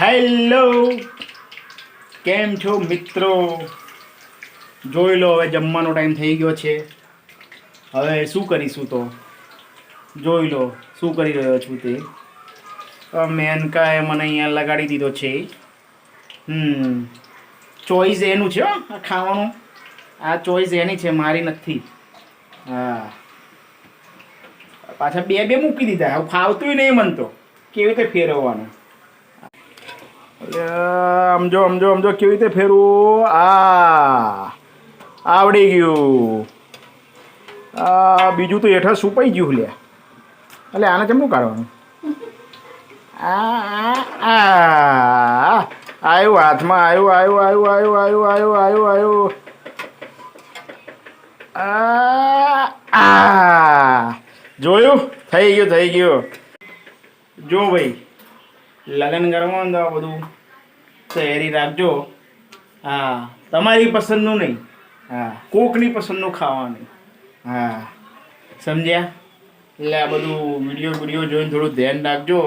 Hello, કેમ છો મિત્રો? જોઈ લો, હવે જમવાનો ટાઈમ થઈ ગયો છે. હવે શું કરીશું તો જોઈ લો શું કરી રહ્યો છું તે. મેનકાએ મને અહીંયા લગાડી દીધો છે. ચોઈસ એનું છે હો, આ ખાવાનું. આ ચોઈસ એની છે, મારી નથી. હા, પાછા બે બે મૂકી દીધા. હવે ફાવતું નહીં મન તો, કેવી રીતે ફેરવવાનું. સમજો સમજો સમજો કેવી રીતે ફેરવું. આવડી ગયું. બીજું તો હેઠળ સુપાઈ ગયું લે. એટલે આને કેમનું કાઢવાનું? આવ્યું હાથમાં, આવ્યું આવ્યું આવ્યું આવ્યું આવ્યું આવ્યું આવ્યું આવ્યું. જોયું? થઈ ગયું થઈ ગયું. જો ભાઈ, લગ્ન કરવાનું તો બધું તૈયારી રાખજો. હા, તમારી પસંદનું નહીં. હા, કોકની પસંદનું ખાવાનું. હા, સમજ્યા? એટલે આ બધું વિડીયો જોઈને થોડું ધ્યાન રાખજો,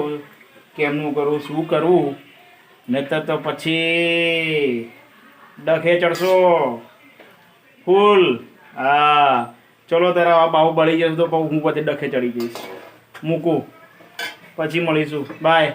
કેમનું કરવું, શું કરવું. નહીતર તો પછી ડખે ચડશો ફૂલ. હા, ચલો તારા બાહુ બળી જશે તો હું પછી ડખે ચડી જઈશ. મૂકું, પછી મળીશું. બાય.